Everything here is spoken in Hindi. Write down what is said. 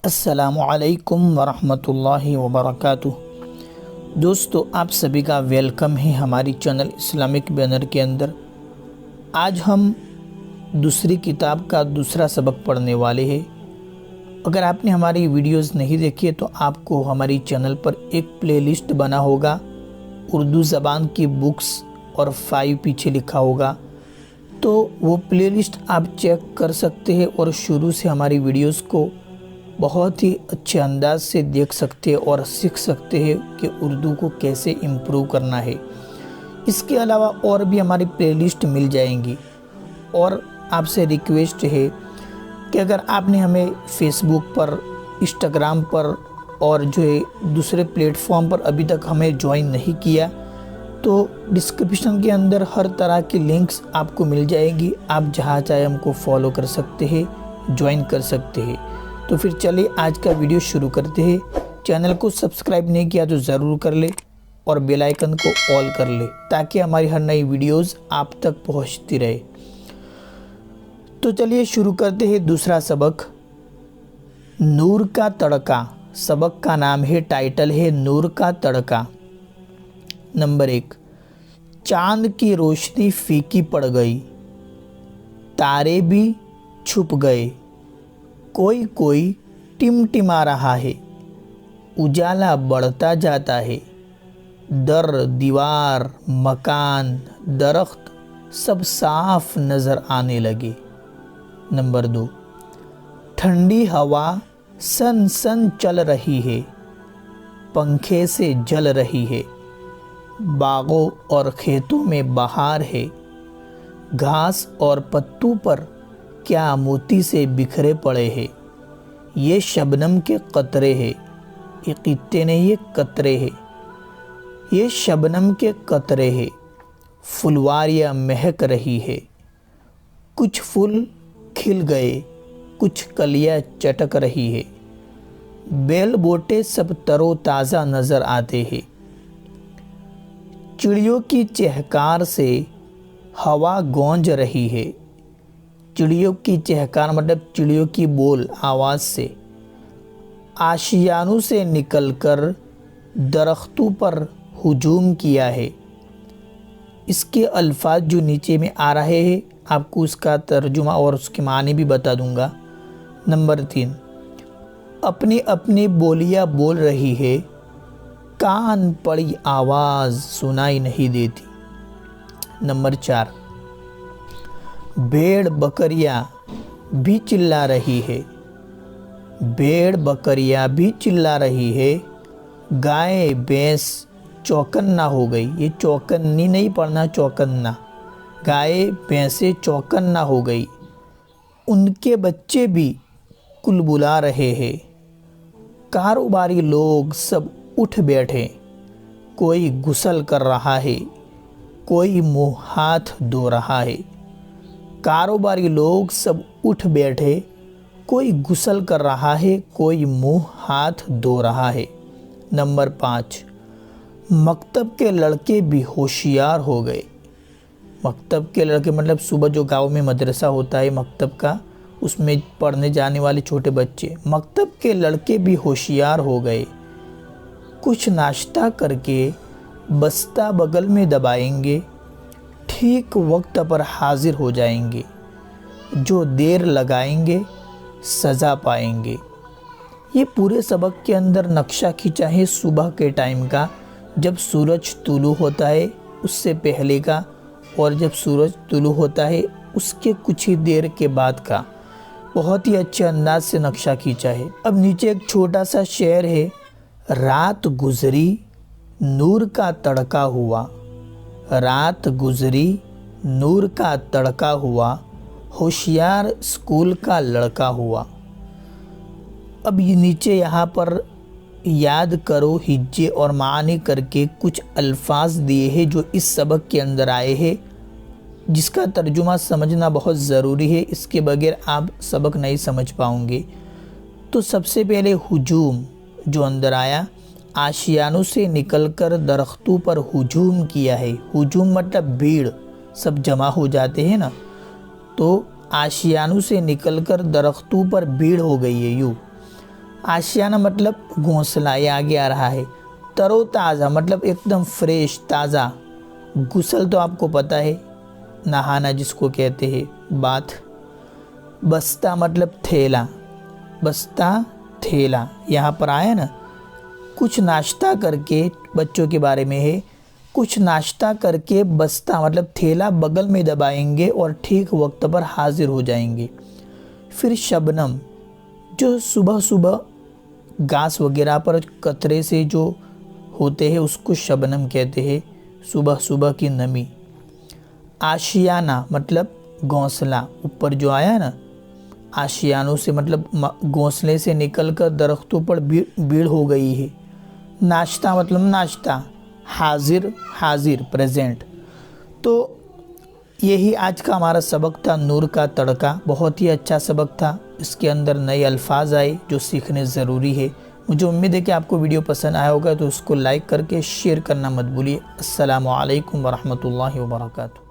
अस्सलामुअलैकुम वरहमतुल्लाहि वबरकातुह। दोस्तों, आप सभी का वेलकम है हमारी चैनल इस्लामिक बैनर के अंदर। आज हम दूसरी किताब का दूसरा सबक पढ़ने वाले हैं। अगर आपने हमारी वीडियोस नहीं देखी है तो आपको हमारी चैनल पर एक प्लेलिस्ट बना होगा, उर्दू ज़बान की बुक्स और 5 पीछे लिखा होगा, तो वो प्लेलिस्ट आप चेक कर सकते हैं और शुरू से हमारी वीडियोस को बहुत ही अच्छे अंदाज से देख सकते हैं और सीख सकते हैं कि उर्दू को कैसे इम्प्रूव करना है। इसके अलावा और भी हमारी प्लेलिस्ट मिल जाएंगी। और आपसे रिक्वेस्ट है कि अगर आपने हमें फेसबुक पर, इंस्टाग्राम पर और जो है दूसरे प्लेटफॉर्म पर अभी तक हमें ज्वाइन नहीं किया, तो डिस्क्रिप्शन के अंदर हर तरह की लिंक्स आपको मिल जाएगी। आप जहाँ चाहे हमको फॉलो कर सकते हैं, ज्वाइन कर सकते हैं। तो फिर चलिए आज का वीडियो शुरू करते हैं। चैनल को सब्सक्राइब नहीं किया तो ज़रूर कर ले और बेल आइकन को ऑल कर ले, ताकि हमारी हर नई वीडियोस आप तक पहुंचती रहे। तो चलिए शुरू करते हैं दूसरा सबक, नूर का तड़का। सबक का नाम है, टाइटल है नूर का तड़का। नंबर 1, चांद की रोशनी फीकी पड़ गई, तारे भी छुप गए, कोई कोई टिमटिमा रहा है, उजाला बढ़ता जाता है, दर दीवार मकान दरख्त सब साफ नज़र आने लगे। नंबर 2, ठंडी हवा सन सन चल रही है, पंखे से जल रही है, बागों और खेतों में बहार है, घास और पत्तों पर क्या मोती से बिखरे पड़े हैं, ये शबनम के कतरे हैं, ये क़ित्ते नहीं, ये कतरे हैं, ये शबनम के कतरे हैं, फुलवारियाँ महक रही है, कुछ फूल खिल गए, कुछ कलियाँ चटक रही है, बेल बोटे सब तरोताज़ा नज़र आते हैं, चिड़ियों की चहकार से हवा गूंज रही है। चिड़ियों की चहकार मतलब चिड़ियों की बोल आवाज़ से आशियानों से निकलकर दरख्तों पर हुजूम किया है। इसके अल्फाज जो नीचे में आ रहे हैं, आपको उसका तर्जुमा और उसके माने भी बता दूंगा। नंबर 3, अपनी अपनी बोलियां बोल रही है, कान पड़ी आवाज़ सुनाई नहीं देती। नंबर 4, भेड़ बकरियां भी चिल्ला रही है, भेड़ बकरियां भी चिल्ला रही है, गाय भैंस चौकन्ना हो गई। ये चौकन्नी नहीं पढ़ना, चौकन्ना। गाय भैंसे चौकन्ना हो गई, उनके बच्चे भी कुलबुला रहे हैं, कारोबारी लोग सब उठ बैठे, कोई गुस्ल कर रहा है, कोई मुँह हाथ धो रहा है। कारोबारी लोग सब उठ बैठे, कोई गुस्ल कर रहा है, कोई मुंह हाथ धो रहा है। नंबर 5, मकतब के लड़के भी होशियार हो गए। मकतब के लड़के मतलब सुबह जो गांव में मदरसा होता है मकतब का, उसमें पढ़ने जाने वाले छोटे बच्चे। मकतब के लड़के भी होशियार हो गए, कुछ नाश्ता करके बस्ता बगल में दबाएंगे, ठीक वक्त पर हाजिर हो जाएंगे, जो देर लगाएंगे सज़ा पाएंगे। ये पूरे सबक के अंदर नक्शा खींचा है सुबह के टाइम का, जब सूरज तुलू होता है उससे पहले का, और जब सूरज तुलू होता है उसके कुछ ही देर के बाद का। बहुत ही अच्छे अंदाज से नक्शा खींचा है। अब नीचे एक छोटा सा शेर है, रात गुजरी नूर का तड़का हुआ, रात गुजरी नूर का तड़का हुआ, होशियार स्कूल का लड़का हुआ। अब ये नीचे यहाँ पर याद करो हिज्जे और मानी करके कुछ अल्फाज दिए हैं जो इस सबक के अंदर आए हैं, जिसका तर्जुमा समझना बहुत ज़रूरी है। इसके बगैर आप सबक नहीं समझ पाओगे। तो सबसे पहले हुजूम जो अंदर आया, आशियानों से निकलकर दरख्तों पर हुजूम किया है। हुजूम मतलब भीड़, सब जमा हो जाते हैं ना, तो आशियानों से निकलकर दरख्तों पर भीड़ हो गई है। यूँ आशियाना मतलब घोंसला, ये आगे आ रहा है। तरोताज़ा मतलब एकदम फ्रेश ताज़ा। गुसल तो आपको पता है, नहाना जिसको कहते हैं, बाथ। बस्ता मतलब थैला, बस्ता थैला। यहाँ पर आया ना, कुछ नाश्ता करके, बच्चों के बारे में है, कुछ नाश्ता करके बस्ता मतलब थैला बगल में दबाएंगे और ठीक वक्त पर हाजिर हो जाएंगे। फिर शबनम, जो सुबह सुबह घास वगैरह पर कतरे से जो होते हैं उसको शबनम कहते हैं, सुबह सुबह की नमी। आशियाना मतलब घोंसला, ऊपर जो आया ना, आशियानों से मतलब घोंसले से निकलकर दरख्तों पर भीड़ हो गई है। नाश्ता मतलब नाश्ता, हाजिर, हाजिर प्रेजेंट। तो यही आज का हमारा सबक था, नूर का तड़का। बहुत ही अच्छा सबक था, इसके अंदर नए अल्फाज आए जो सीखने ज़रूरी है। मुझे उम्मीद है कि आपको वीडियो पसंद आया होगा, तो उसको लाइक करके शेयर करना मत भूलिए। अस्सलामु अलैकुम वरहमतुल्लाहि वबरकातुहू।